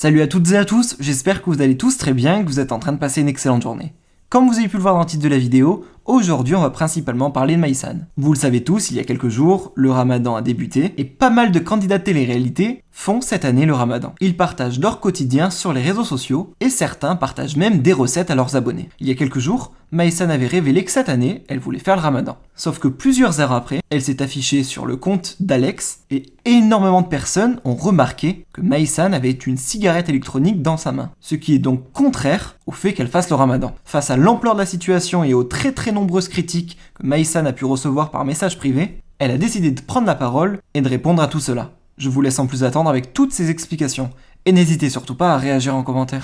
Salut à toutes et à tous, j'espère que vous allez tous très bien et que vous êtes en train de passer une excellente journée. Comme vous avez pu le voir dans le titre de la vidéo, aujourd'hui on va principalement parler de Maïsan. Vous le savez tous, il y a quelques jours, le ramadan a débuté et pas mal de candidats de télé-réalité font cette année le ramadan. Ils partagent leur quotidien sur les réseaux sociaux et certains partagent même des recettes à leurs abonnés. Il y a quelques jours, Maïsan avait révélé que cette année, elle voulait faire le ramadan. Sauf que plusieurs heures après, elle s'est affichée sur le compte d'Alex et énormément de personnes ont remarqué que Maïsan avait une cigarette électronique dans sa main. Ce qui est donc contraire au fait qu'elle fasse le ramadan. Face à l'ampleur de la situation et aux très nombreuses critiques que Maïsan a pu recevoir par message privé, elle a décidé de prendre la parole et de répondre à tout cela. Je vous laisse sans plus attendre avec toutes ces explications. Et n'hésitez surtout pas à réagir en commentaire.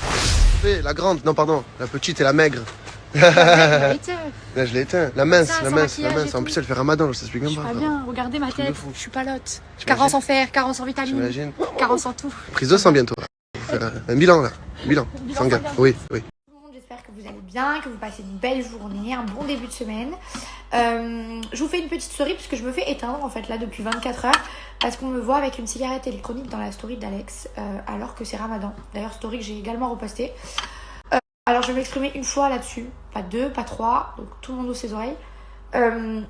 La grande, non pardon, la petite et la maigre. Là, Là, je l'ai éteint. La mince, Ça, la sans mince, la maquillage mince. et En tout. plus, elle fait ramadan, je t'explique je même suis pas. pas bien, regardez ma tête, fou. je suis pas lotte. T'imagines Carence en fer, carence en vitamines, T'imagines carence en tout. Prise de sang bientôt. Faire un bilan là. Bilan. Sanguin. Oui, oui. Tout le monde, j'espère que vous allez bien, que vous passez une belle journée, un bon début de semaine. Je vous fais une petite story parce que je me fais éteindre en fait là depuis 24 heures parce qu'on me voit avec une cigarette électronique dans la story d'Alex alors que c'est Ramadan. D'ailleurs, story que j'ai également repostée. Alors je vais m'exprimer une fois là-dessus, pas deux, pas trois, donc tout le monde ouvre ses oreilles.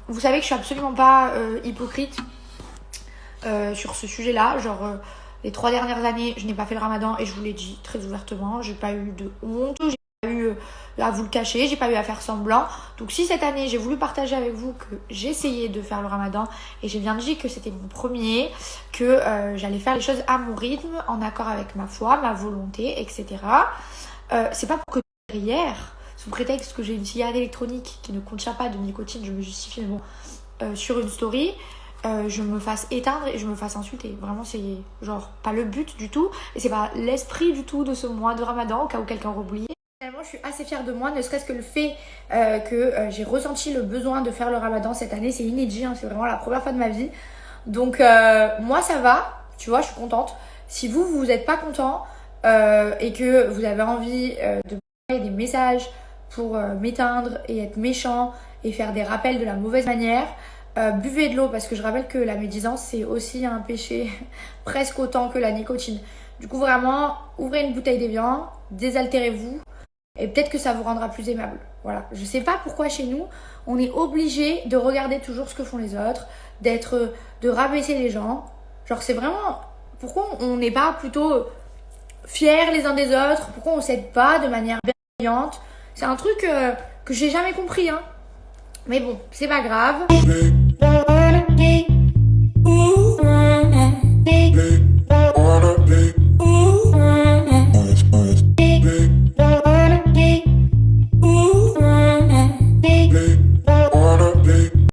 Vous savez que je suis absolument pas hypocrite sur ce sujet-là. Genre les 3 dernières années, je n'ai pas fait le ramadan et je vous l'ai dit très ouvertement. J'ai pas eu de honte, j'ai pas eu à vous le cacher, j'ai pas eu à faire semblant. Donc si cette année j'ai voulu partager avec vous que j'ai essayé de faire le ramadan et j'ai bien dit que c'était mon premier, que j'allais faire les choses à mon rythme, en accord avec ma foi, ma volonté, etc. C'est pas pour que hier, sous prétexte que j'ai une cigarette électronique qui ne contient pas de nicotine, je me justifie, mais bon, sur une story, je me fasse éteindre et je me fasse insulter. Vraiment, c'est genre pas le but du tout, et c'est pas l'esprit du tout de ce mois de Ramadan, au cas où quelqu'un aurait oublié. Finalement, je suis assez fière de moi, ne serait-ce que le fait que j'ai ressenti le besoin de faire le Ramadan cette année, c'est inédit, hein, c'est vraiment la première fois de ma vie. Donc, moi, ça va, tu vois, je suis contente. Si vous n'êtes pas content et que vous avez envie de des messages pour m'éteindre et être méchant et faire des rappels de la mauvaise manière, buvez de l'eau parce que je rappelle que la médisance c'est aussi un péché presque autant que la nicotine. Du coup vraiment, ouvrez une bouteille d'évian, désaltérez-vous et peut-être que ça vous rendra plus aimable. Voilà, je sais pas pourquoi chez nous on est obligé de regarder toujours ce que font les autres, de rabaisser les gens. Genre c'est vraiment, pourquoi on n'est pas plutôt fiers les uns des autres, pourquoi on s'aide pas de manière bienveillante. C'est un truc que j'ai jamais compris, hein. Mais bon, c'est pas grave.